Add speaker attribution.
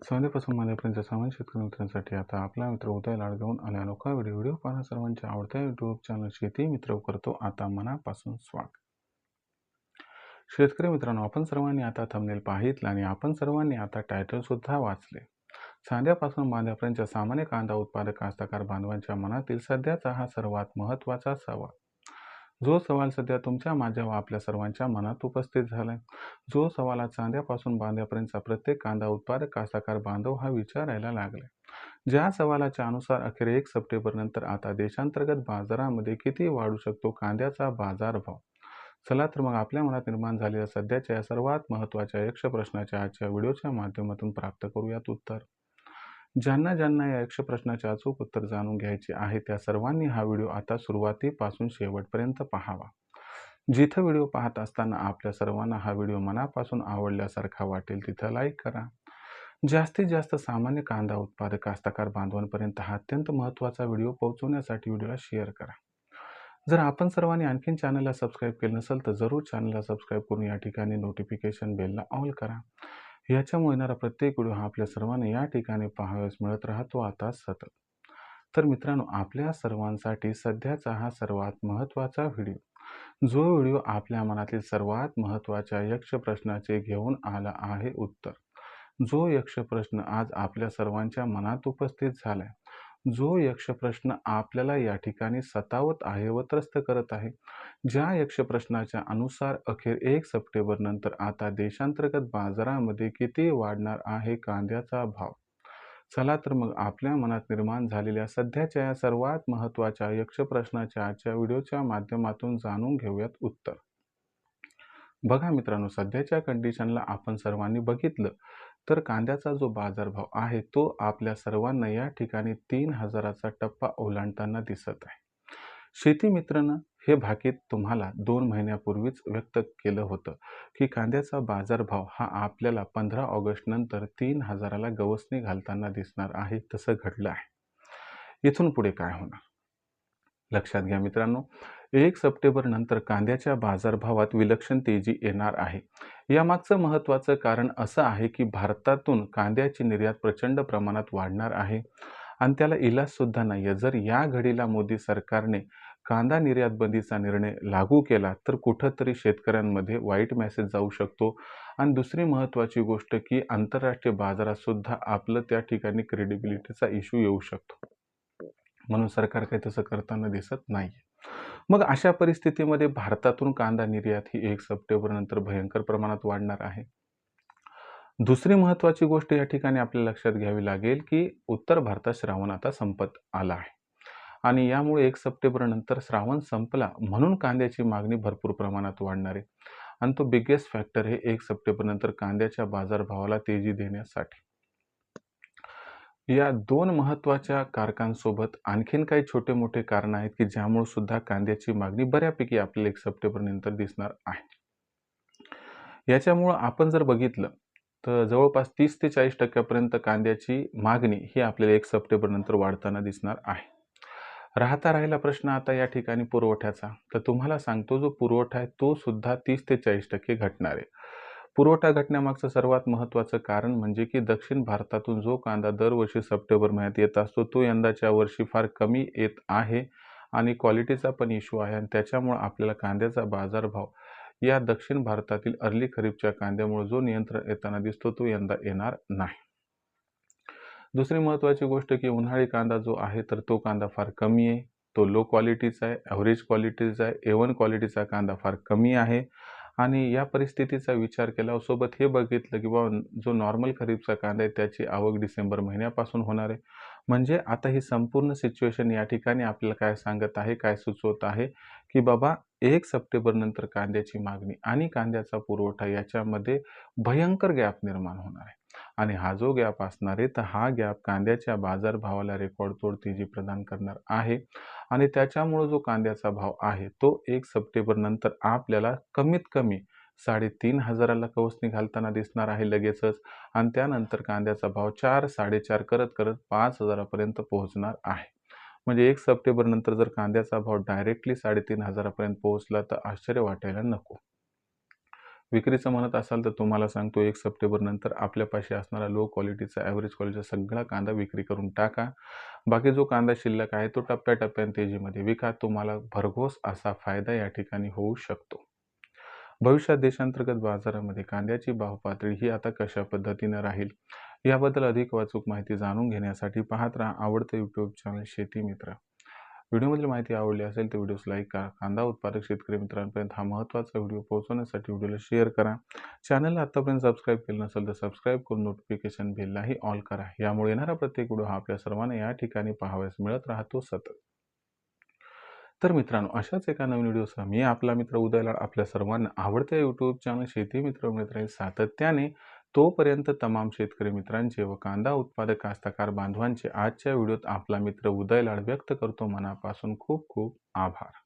Speaker 1: संध्यापासून माझ्यापर्यंत सामान्य शेतकरी मित्रांसाठी आता आपला मित्र उदय लाड घेऊन आले अनोखा व्हिडिओ पाहणं सर्वांच्या आवडत्या युट्यूब चॅनल शेती मित्र करतो आता मनापासून स्वागत. शेतकरी मित्रांनो, आपण सर्वांनी आता थंबनेल पाहितला आणि आपण सर्वांनी आता टायटल सुद्धा वाचले. चांद्यापासून बांध्यापर्यंतच्या सामान्य कांदा उत्पादक कास्तकार बांधवांच्या मनातील सध्याचा हा सर्वात महत्त्वाचा सवाल. जो सवाल सध्या तुमच्या माझ्या व आपल्या सर्वांच्या मनात उपस्थित झालाय. जो सवाल चांद्यापासून बांध्यापर्यंतचा प्रत्येक कांदा उत्पादक कास्तकार बांधव हा विचारायला लागलाय. ज्या सवालाच्या अनुसार अखेर 1 सप्टेंबर नंतर आता देशांतर्गत बाजारामध्ये किती वाढू शकतो कांद्याचा बाजारभाव. चला तर मग आपल्या मनात निर्माण झालेल्या सध्याच्या या सर्वात महत्त्वाच्या यक्ष प्रश्नाच्या आजच्या व्हिडिओच्या माध्यमातून प्राप्त करूयात उत्तर. ज्यांना या यक्ष प्रश्नाचे अचूक उत्तर जाणून घ्यायचे आहे त्या सर्वांनी हा व्हिडिओ आता सुरुवातीपासून शेवटपर्यंत पाहावा. जिथं व्हिडिओ पाहत असताना आपल्या सर्वांना हा व्हिडिओ मनापासून आवडल्यासारखा वाटेल तिथं लाईक करा. जास्तीत जास्त सामान्य कांदा उत्पादक कास्तकार बांधवांपर्यंत हा अत्यंत महत्त्वाचा व्हिडिओ पोहोचवण्यासाठी व्हिडिओला शेअर करा. जर आपण सर्वांनी आणखीन चॅनलला सबस्क्राईब केलं नसेल तर जरूर चॅनलला सबस्क्राईब करून या ठिकाणी नोटिफिकेशन बेलला ऑल करा. याच्यामुळे येणारा प्रत्येक व्हिडिओ हा आपल्या सर्वांना या ठिकाणी पाहावयास मिळत राहतो आता सतत. तर मित्रांनो, आपल्या सर्वांसाठी सध्याचा हा सर्वात महत्त्वाचा व्हिडिओ, जो व्हिडिओ आपल्या मनातील सर्वात महत्त्वाच्या यक्ष प्रश्नाचे घेऊन आला आहे उत्तर. जो यक्ष प्रश्न आज आपल्या सर्वांच्या मनात उपस्थित झालाय, जो यक्ष प्रश्न आपल्याला या ठिकाणी सतावत आहे व त्रस्त करत आहे, ज्या यक्ष प्रश्नाच्या अनुसार अखेर 1 सप्टेंबर नंतर आता देशांतर्गत बाजारामध्ये किती वाढणार आहे कांद्याचा भाव. चला तर मग आपल्या मनात निर्माण झालेल्या सध्याच्या या सर्वात महत्त्वाच्या यक्ष प्रश्नाच्या आजच्या व्हिडिओच्या माध्यमातून जाणून घेऊयात उत्तर. बघा मित्रांनो, सध्याच्या कंडिशनला आपण सर्वांनी बघितलं तर कांद्याचा जो बाजारभाव आहे तो आपल्या सर्वांना या ठिकाणी 3,000चा टप्पा ओलांडताना दिसत आहे. शेती मित्रांनो, हे भाकीत तुम्हाला 2 महिन्यापूर्वीच व्यक्त केलं होतं की कांद्याचा बाजारभाव हा आपल्याला 15 ऑगस्ट नंतर 3,000ला गवसणी घालताना दिसणार आहे. तसं घडलं आहे. इथून पुढे काय होणार लक्षात घ्या मित्रांनो. 1 सप्टेंबर नंतर कांद्याच्या बाजारभावात विलक्षण तेजी येणार आहे. यामागचं महत्त्वाचं कारण असं आहे की भारतातून कांद्याची निर्यात प्रचंड प्रमाणात वाढणार आहे आणि त्याला इलाज सुद्धा नाहीये. जर या घडीला मोदी सरकारने कांदा निर्यात बंदीचा निर्णय लागू केला तर कुठंतरी शेतकऱ्यांमध्ये वाईट मेसेज जाऊ शकतो. आणि दुसरी महत्त्वाची गोष्ट की आंतरराष्ट्रीय बाजारात सुद्धा आपलं त्या ठिकाणी क्रेडिबिलिटीचा इश्यू येऊ शकतो. म्हणून सरकार काही तसं करताना दिसत नाही. मग अशा परिस्थितीमध्ये भारतातून कांदा निर्यात ही 1 सप्टेंबर नंतर भयंकर प्रमाणात वाढणार आहे. दुसरी महत्त्वाची गोष्ट या ठिकाणी आपल्याला लक्षात घ्यावी लागेल की उत्तर भारतात श्रावण आता संपत आला आहे आणि यामुळे 1 सप्टेंबर नंतर श्रावण संपला म्हणून कांद्याची मागणी भरपूर प्रमाणात वाढणार आहे आणि तो बिगेस्ट फॅक्टर हे 1 सप्टेंबर नंतर कांद्याच्या बाजारभावाला तेजी देण्यासाठी. या 2 महत्त्वाच्या कारकांसोबत आणखीन काही छोटे मोठे कारण आहेत की ज्यामुळे सुद्धा कांद्याची मागणी बऱ्यापैकी आपल्याला 1 सप्टेंबर नंतर दिसणार आहे. याच्यामुळं आपण जर बघितलं तर जवळपास 30 ते 40% कांद्याची मागणी ही आपल्याला 1 सप्टेंबर नंतर वाढताना दिसणार आहे. राहिला प्रश्न आता या ठिकाणी पुरवठ्याचा. तर तुम्हाला सांगतो, जो पुरवठा आहे तो सुद्धा 30 ते 40% घटणार आहे. पुरवठा घटण्यामागचं सर्वात महत्त्वाचं कारण म्हणजे की दक्षिण भारतातून जो कांदा दरवर्षी सप्टेंबर महिन्यात येत असतो तो यंदाच्या वर्षी फार कमी येत आहे आणि क्वालिटीचा पण इश्यू आहे आणि त्याच्यामुळे आपल्याला कांद्याचा बाजारभाव या दक्षिण भारतातील अर्ली खरीपच्या कांद्यामुळे जो नियंत्रण येताना दिसतो तो यंदा येणार नाही. दुसरी महत्त्वाची गोष्ट की उन्हाळी कांदा जो आहे तर तो कांदा फार कमी आहे, तो लो क्वालिटीचा आहे, ॲव्हरेज क्वालिटीचा आहे, A1 क्वालिटीचा कांदा फार कमी आहे आणि या परिस्थितीचा विचार केला सोबत हे बघितलं की बाबा जो नॉर्मल खरीपचा कांदा आहे त्याची आवक डिसेंबर महिन्यापासून होणार आहे. म्हणजे आता ही संपूर्ण सिच्युएशन या ठिकाणी आपल्याला काय सांगत आहे, काय सुचवत आहे की बाबा 1 सप्टेंबर नंतर कांद्याची मागणी आणि कांद्याचा पुरवठा याच्यामध्ये भयंकर गॅप निर्माण होणार आहे आणि हा जो गॅप असणार आहे तर हा गॅप कांद्याच्या बाजारभावाला रेकॉर्डतोड तेजी प्रदान करणार आहे आणि त्याच्यामुळे जो कांद्याचा भाव आहे तो 1 सप्टेंबर नंतर आपल्याला कमीत कमी 3,500ला गवसणी घालताना दिसणार आहे लगेचच आणि त्यानंतर कांद्याचा भाव 4-4.5 करत करत 5,000पर्यंत पोहोचणार आहे. म्हणजे 1 सप्टेंबर नंतर जर कांद्याचा भाव डायरेक्टली 3,500पर्यंत पोहोचला तर आश्चर्य वाटायला नको. विक्रीचं म्हणत असाल तर तुम्हाला सांगतो 1 सप्टेंबर नंतर आपल्यापाशी असणारा लो क्वालिटीचा, ॲव्हरेज क्वालिटीचा सगळा कांदा विक्री करून टाका. बाकी जो कांदा शिल्लक आहे तो टप्प्याटप्प्याने तेजीमध्ये विका. तुम्हाला भरघोस असा फायदा या ठिकाणी होऊ शकतो. भविष्यात देशांतर्गत बाजारामध्ये कांद्याची भावपातळी ही आता कशा पद्धतीनं राहील, याबद्दल अधिक अचूक माहिती जाणून घेण्यासाठी पाहत राहा आवडतं यूट्यूब चॅनल शेती मित्र. व्हिडिओमधील माहिती आवडली असेल तर व्हिडिओस लाईक करा. कांदा उत्पादक शेतकरी मित्रांपर्यंत हा महत्त्वाचा व्हिडिओ पोहोचवण्यासाठी व्हिडिओला शेअर करा. चॅनलला आत्तापर्यंत सबस्क्राईब केलं नसेल तर सबस्क्राईब करून नोटिफिकेशन बेललाही ऑल करा. यामुळे येणारा प्रत्येक व्हिडिओ हा आपल्या सर्वांना या ठिकाणी पाहावयास मिळत राहतो सतत. तर मित्रांनो, अशाच एका नवीन व्हिडिओसह मी आपला मित्र उदय लाड आपल्या सर्वांना आवडत्या यूट्यूब चॅनल शेती मित्र मिळत राहील सातत्याने. तोपर्यंत तमाम शेतकरी मित्रांचे व कांदा उत्पादक कास्तकार बांधवांचे आजच्या व्हिडिओत आपला मित्र उदय लाड व्यक्त करतो मनापासून खूप खूप आभार.